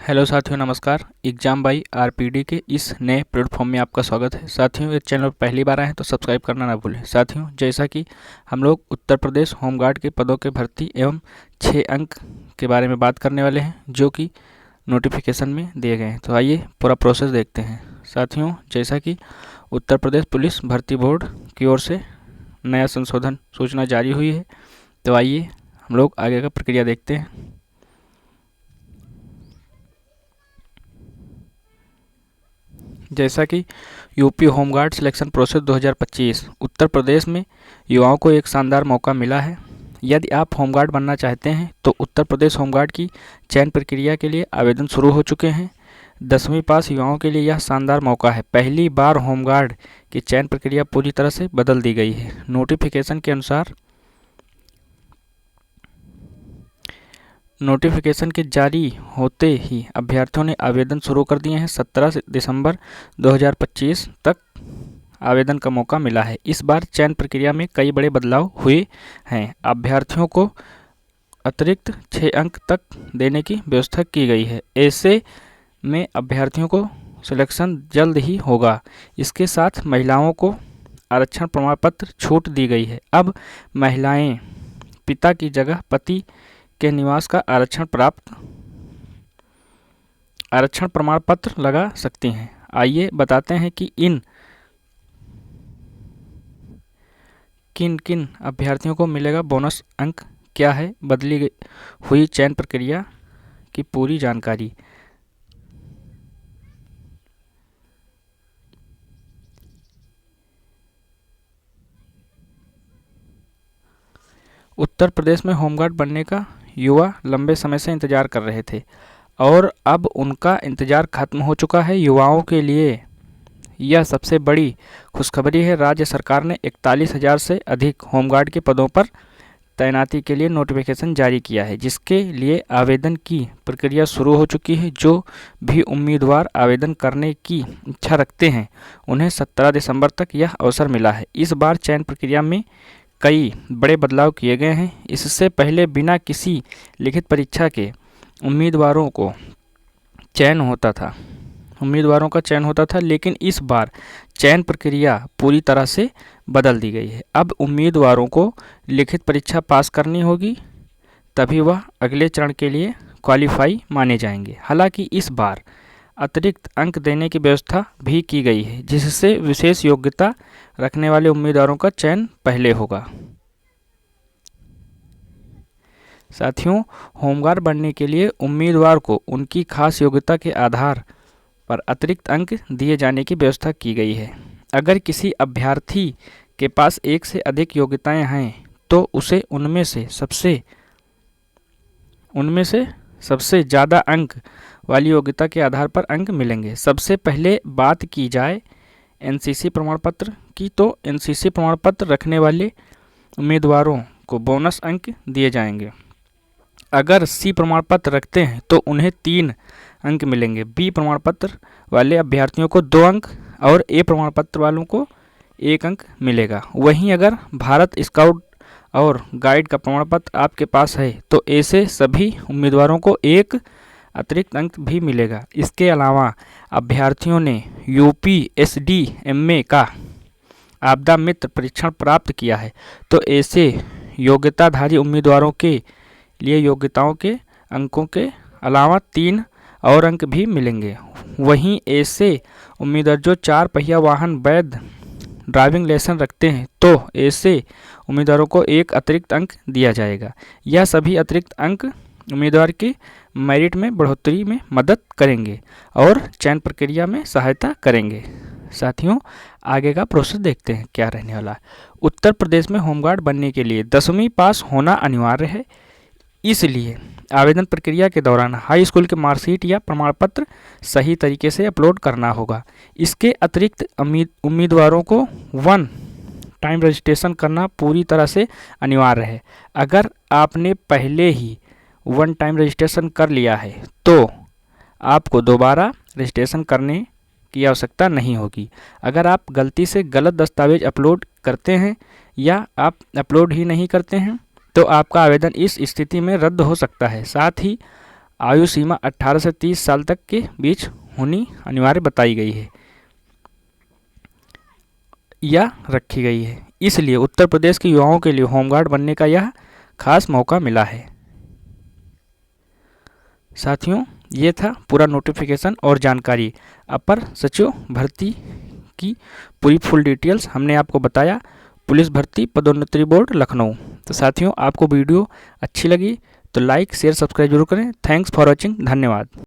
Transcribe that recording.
Hello साथियों, नमस्कार। Exam by RPD के इस नए प्लेटफॉर्म में आपका स्वागत है। साथियों, इस चैनल पर पहली बार आए हैं तो सब्सक्राइब करना ना भूलें। साथियों, जैसा कि हम लोग उत्तर प्रदेश होमगार्ड के पदों के भर्ती एवं 6 अंक के बारे में बात करने वाले हैं, जो कि नोटिफिकेशन में दिए गए हैं। तो आइए पूरा प्रोसेस देखते हैं। साथियों, जैसा कि उत्तर प्रदेश पुलिस भर्ती बोर्ड की ओर से नया संशोधन सूचना जारी हुई है, तो आइए हम लोग आगे का प्रक्रिया देखते हैं। जैसा कि UP home guard selection process 2025 Uttar Pradesh में युवाओं को एक शानदार मौका मिला है। यदि आप होमगार्ड बनना चाहते हैं तो उत्तर प्रदेश होमगार्ड की चयन प्रक्रिया के लिए आवेदन शुरू हो चुके हैं। 10वीं पास युवाओं के लिए यह शानदार मौका है। पहली बार होमगार्ड की चयन प्रक्रिया पूरी तरह से बदल दी गई है। नोटिफिकेशन के जारी होते ही अभ्यर्थियों ने आवेदन शुरू कर दिए हैं। 17 दिसंबर 2025 तक आवेदन का मौका मिला है। इस बार चयन प्रक्रिया में कई बड़े बदलाव हुए हैं। अभ्यर्थियों को अतिरिक्त 6 अंक तक देने की व्यवस्था की गई है। ऐसे में अभ्यर्थियों को सिलेक्शन जल्द ही होगा। इसके साथ महिलाओं को आरक्षण प्रमाण पत्र छूट दी गई है। अब महिलाएं पिता की जगह पति के निवास का आरक्षण प्रमाण पत्र लगा सकती हैं। आइए बताते हैं कि किन किन अभ्यर्थियों को मिलेगा बोनस अंक, क्या है बदली हुई चयन प्रक्रिया की पूरी जानकारी। उत्तर प्रदेश में होमगार्ड बनने का युवा लंबे समय से इंतजार कर रहे थे और अब उनका इंतजार खत्म हो चुका है। युवाओं के लिए यह सबसे बड़ी खुशखबरी है। राज्य सरकार ने 41,000 से अधिक होमगार्ड के पदों पर तैनाती के लिए नोटिफिकेशन जारी किया है, जिसके लिए आवेदन की प्रक्रिया शुरू हो चुकी है। जो भी उम्मीदवार आवेदन करने की इच्छा रखते हैं, उन्हें 17 दिसंबर तक यह अवसर मिला है। इस बार चयन प्रक्रिया में कई बड़े बदलाव किए गए हैं। इससे पहले बिना किसी लिखित परीक्षा के उम्मीदवारों का चयन होता था, लेकिन इस बार चयन प्रक्रिया पूरी तरह से बदल दी गई है। अब उम्मीदवारों को लिखित परीक्षा पास करनी होगी, तभी वह अगले चरण के लिए क्वालिफाई माने जाएंगे। हालांकि इस बार अतिरिक्त अंक देने की व्यवस्था भी की गई है, जिससे विशेष योग्यता रखने वाले उम्मीदवारों का चयन पहले होगा। साथियों, होमगार्ड बनने के लिए उम्मीदवार को उनकी खास योग्यता के आधार पर अतिरिक्त अंक दिए जाने की व्यवस्था की गई है। अगर किसी अभ्यर्थी के पास एक से अधिक योग्यताएं हैं तो उसे उनमें से सबसे ज़्यादा अंक वाली योग्यता के आधार पर अंक मिलेंगे। सबसे पहले बात की जाए एनसीसी प्रमाण पत्र की, तो एनसीसी प्रमाण पत्र रखने वाले उम्मीदवारों को बोनस अंक दिए जाएंगे। अगर सी प्रमाण पत्र रखते हैं तो उन्हें 3 अंक मिलेंगे। बी प्रमाण पत्र वाले अभ्यर्थियों को 2 अंक और ए प्रमाण पत्र वालों को 1 अंक मिलेगा। वहीं अगर भारत स्काउट और गाइड का प्रमाण पत्र आपके पास है तो ऐसे सभी उम्मीदवारों को 1 अतिरिक्त अंक भी मिलेगा। इसके अलावा अभ्यर्थियों ने UPSDMA का आपदा मित्र परीक्षण प्राप्त किया है तो ऐसे योग्यताधारी उम्मीदवारों के लिए योग्यताओं के अंकों के अलावा 3 और अंक भी मिलेंगे। वहीं ऐसे उम्मीदवार जो 4 पहिया वाहन वैध ड्राइविंग लाइसेंस रखते हैं तो ऐसे उम्मीदवारों को 1 अतिरिक्त अंक दिया जाएगा। यह सभी अतिरिक्त अंक उम्मीदवार के मेरिट में बढ़ोतरी में मदद करेंगे और चयन प्रक्रिया में सहायता करेंगे। साथियों, आगे का प्रोसेस देखते हैं क्या रहने वाला है। उत्तर प्रदेश में होमगार्ड बनने के लिए 10वीं पास होना अनिवार्य है। इसलिए आवेदन प्रक्रिया के दौरान हाई स्कूल के मार्कशीट या प्रमाण पत्र सही तरीके से अपलोड करना होगा। इसके अतिरिक्त उम्मीदवारों को 1 टाइम रजिस्ट्रेशन करना पूरी तरह से अनिवार्य है। अगर आपने पहले ही 1 टाइम रजिस्ट्रेशन कर लिया है तो आपको दोबारा रजिस्ट्रेशन करने की आवश्यकता नहीं होगी। अगर आप गलती से गलत दस्तावेज अपलोड करते हैं या आप अपलोड ही नहीं करते हैं तो आपका आवेदन इस स्थिति में रद्द हो सकता है। साथ ही आयु सीमा 18 से 30 साल तक के बीच होनी अनिवार्य बताई गई है या रखी गई है। इसलिए उत्तर प्रदेश के युवाओं के लिए होमगार्ड बनने का यह खास मौका मिला है। साथियों, ये था पूरा नोटिफिकेशन और जानकारी। अपर सचिव भर्ती की पूरी फुल डिटेल्स हमने आपको बताया। पुलिस भर्ती पदोन्नति बोर्ड लखनऊ। तो साथियों, आपको वीडियो अच्छी लगी तो लाइक शेयर सब्सक्राइब जरूर करें। Thanks for watching. धन्यवाद।